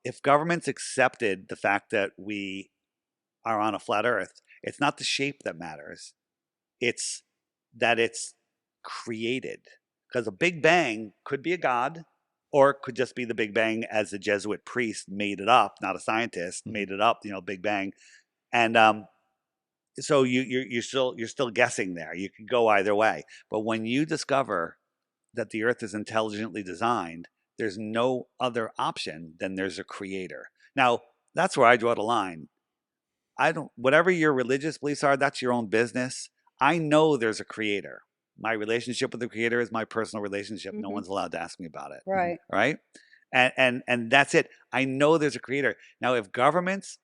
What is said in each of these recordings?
if governments accepted the fact that we are on a flat Earth, it's not the shape that matters. It's that it's created. Because a Big Bang could be a god, or it could just be the Big Bang as the Jesuit priest made it up, not a scientist, made it up, Big Bang. And so you're still guessing there. You could go either way. But when you discover that the Earth is intelligently designed, there's no other option than there's a creator. Now, that's where I draw the line. Whatever your religious beliefs are, that's your own business. I know there's a creator. My relationship with the creator is my personal relationship. No one's allowed to ask me about it. Right. Right. And that's it. I know there's a creator. Now, if governments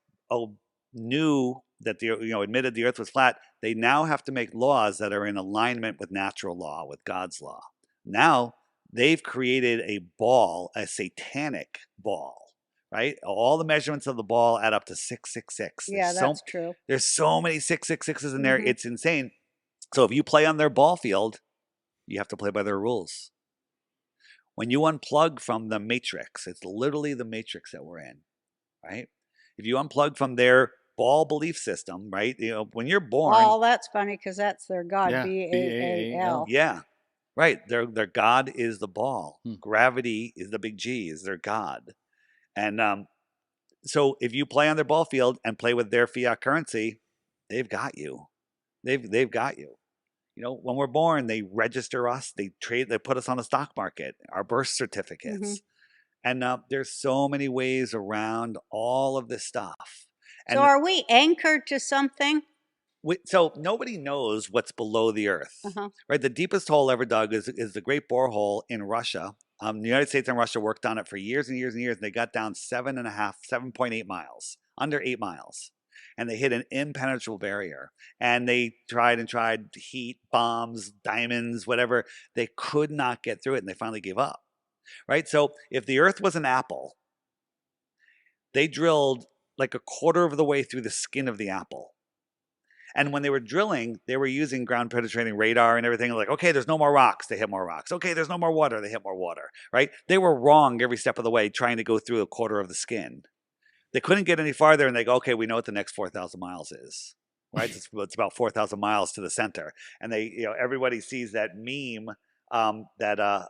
knew that admitted the Earth was flat, they now have to make laws that are in alignment with natural law, with God's law. Now they've created a ball, a satanic ball. Right? All the measurements of the ball add up to 666. Yeah, that's true. There's so many 666s in there. It's insane. So if you play on their ball field, you have to play by their rules. When you unplug from the matrix, it's literally the matrix that we're in, right? If you unplug from their ball belief system, right? When you're born. Oh, that's funny because that's their god, Yeah, B-A-A-L. Yeah. Right. Their god is the ball. Gravity is the big G, is their god. And so if you play on their ball field and play with their fiat currency, they've got you. They've got you. When we're born, they register us. They put us on the stock market, our birth certificates. And there's so many ways around all of this stuff. So are we anchored to something? So nobody knows what's below the Earth, right? The deepest hole ever dug is the Great Borehole in Russia. The United States and Russia worked on it for years and years and years, and they got down 7.8 miles, under 8 miles. And they hit an impenetrable barrier. And they tried heat, bombs, diamonds, whatever. They could not get through it, and they finally gave up, right? So if the Earth was an apple, they drilled like a quarter of the way through the skin of the apple. And when they were drilling, they were using ground penetrating radar and everything. Like, okay, there's no more rocks. They hit more rocks. Okay, there's no more water. They hit more water, right? They were wrong every step of the way trying to go through a quarter of the skin. They couldn't get any farther, and they go, okay, we know what the next 4,000 miles is, right? It's about 4,000 miles to the center. And everybody sees that meme that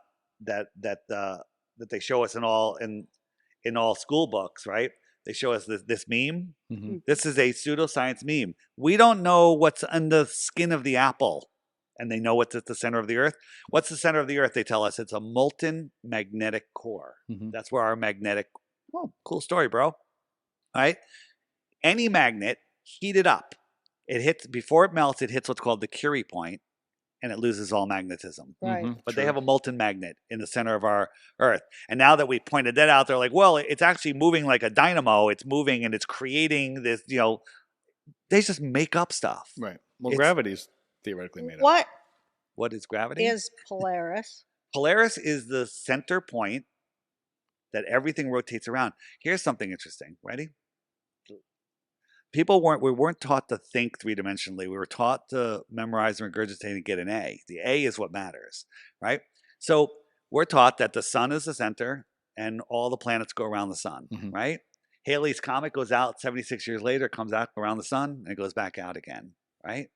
they show us in all school books, right? They show us this meme. This is a pseudoscience meme. We don't know what's on the skin of the apple, and they know what's at the center of the Earth. What's the center of the Earth? They tell us it's a molten magnetic core. That's where our magnetic. Whoa, cool story, bro. All right. Any magnet, heat it up. It hits before it melts. It hits what's called the Curie point, and it loses all magnetism. Right. But they have a molten magnet in the center of our Earth. And now that we pointed that out, they're like, well, it's actually moving like a dynamo. It's moving and it's creating this, they just make up stuff. Right. Well, gravity's theoretically made up. What is gravity? Is Polaris. Polaris is the center point that everything rotates around. Here's something interesting. Ready? We weren't taught to think three-dimensionally. We were taught to memorize and regurgitate and get an A. The A is what matters, right? So we're taught that the sun is the center and all the planets go around the sun, right? Halley's Comet goes out 76 years later, comes out around the sun, and it goes back out again, right?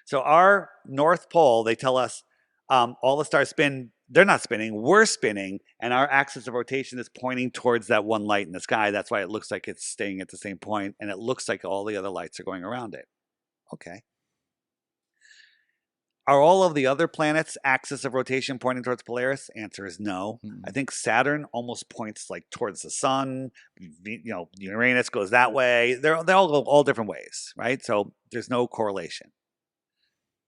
So our North Pole, they tell us all the stars spin. They're not spinning, we're spinning, and our axis of rotation is pointing towards that one light in the sky. That's why it looks like it's staying at the same point, and it looks like all the other lights are going around it. Okay. Are all of the other planets' axis of rotation pointing towards Polaris? Answer is no. I think Saturn almost points like towards the sun. Uranus goes that way. They all go all different ways, right? So there's no correlation.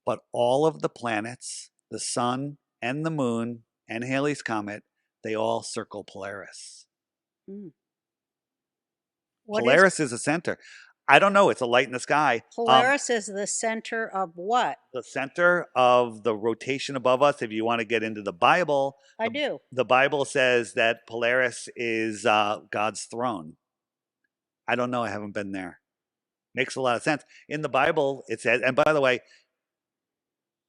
But all of the planets, the sun and the moon and Halley's Comet, they all circle Polaris. Polaris is the center. I don't know. It's a light in the sky. Polaris is the center of what? The center of the rotation above us. If you want to get into the Bible. I do. The Bible says that Polaris is God's throne. I don't know. I haven't been there. Makes a lot of sense. In the Bible, it says, and by the way,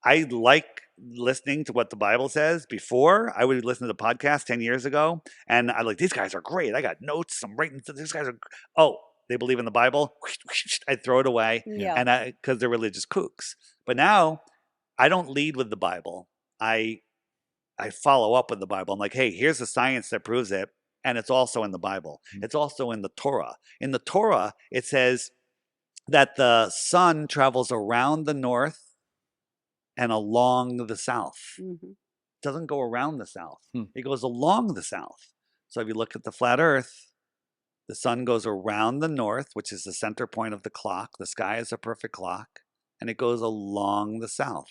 I like listening to what the Bible says before. I would listen to the podcast 10 years ago, and I like, these guys are great. I got notes. I'm writing. These guys are, oh, they believe in the Bible. I'd throw it away, Yeah. and because they're religious kooks. But now I don't lead with the Bible. I follow up with the Bible. I'm like, hey, here's the science that proves it. And it's also in the Bible. It's also in the Torah. In the Torah, it says that the sun travels around the north and along the south. Mm-hmm. It doesn't go around the south. It goes along the south. So if you look at the flat earth, the sun goes around the north, which is the center point of the clock. The sky is a perfect clock. And it goes along the south.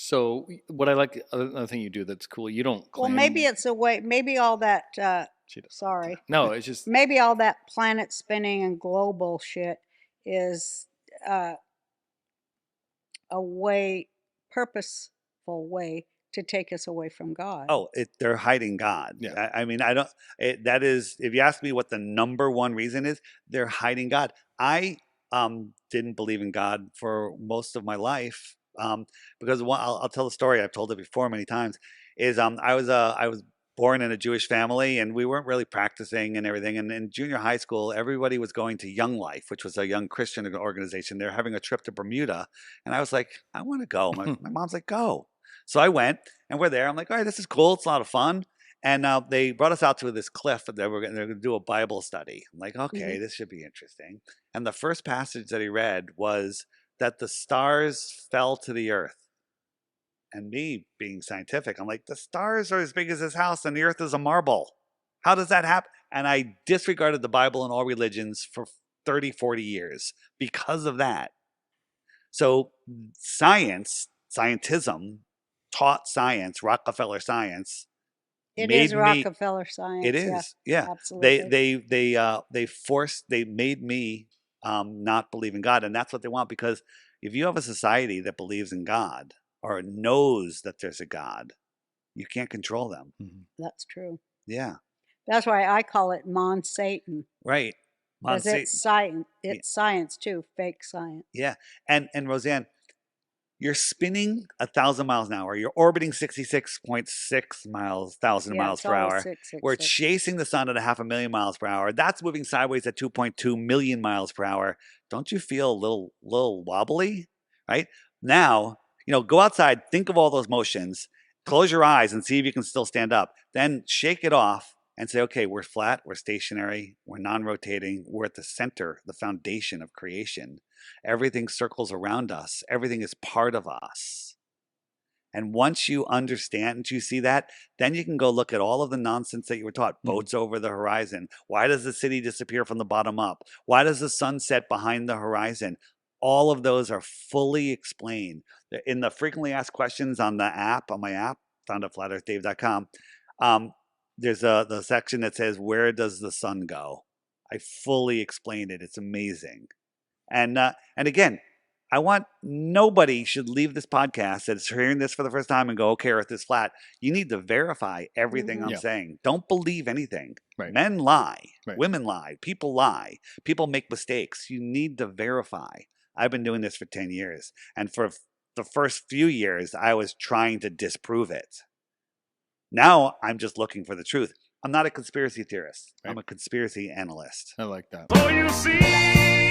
So what I like, another thing you do that's cool, you don't claim. Well, maybe it's a way, maybe all that, sorry. No, it's just. Maybe all that planet spinning and global shit is a way, purposeful way to take us away from God. Oh, they're hiding God. Yeah. I mean, I don't, that is, if you ask me what the number one reason is, they're hiding God. I didn't believe in God for most of my life. Because I'll tell the story. I've told it before many times. Is I was born in a Jewish family, and we weren't really practicing and everything. And in junior high school, everybody was going to Young Life, which was a young Christian organization. They're having a trip to Bermuda, and I was like, I want to go. My mom's like, go. So I went, and we're there. I'm like, all right, this is cool. It's a lot of fun. And they brought us out to this cliff that they're going to do a Bible study. I'm like, okay, this should be interesting. And the first passage that he read was that the stars fell to the earth. And me being scientific, I'm like, the stars are as big as this house and the earth is a marble. How does that happen? And I disregarded the Bible and all religions for 30, 40 years because of that. So scientism, taught science, Rockefeller science. It is Rockefeller science. It is, yeah. Absolutely. They made me not believe in God, and that's what they want. Because if you have a society that believes in God or knows that there's a God, you can't control them. That's true. Yeah. That's why I call it Mon-Satan. Right. Because it's science. It's science too. Fake science. Yeah. And Roseanne, you're spinning 1,000 miles an hour. You're orbiting 66.6 thousand miles per hour. We're chasing the sun at 500,000 miles per hour. That's moving sideways at 2.2 million miles per hour. Don't you feel a little wobbly? Right? Now, go outside, think of all those motions, close your eyes and see if you can still stand up. Then shake it off and say, okay, we're flat, we're stationary, we're non-rotating, we're at the center, the foundation of creation. Everything circles around us. Everything is part of us. And once you understand and you see that, then you can go look at all of the nonsense that you were taught. Boats over the horizon. Why does the city disappear from the bottom up? Why does the sun set behind the horizon? All of those are fully explained. In the frequently asked questions on the app, on my app, found at flatearthdave.com, there's the section that says, where does the sun go? I fully explained it. It's amazing. And again, I want nobody should leave this podcast that's hearing this for the first time and go, okay, Earth is flat. You need to verify everything I'm saying. Don't believe anything. Right. Men lie. Right. Women lie. People lie. People make mistakes. You need to verify. I've been doing this for 10 years. And for the first few years, I was trying to disprove it. Now I'm just looking for the truth. I'm not a conspiracy theorist. Right. I'm a conspiracy analyst. I like that. So you see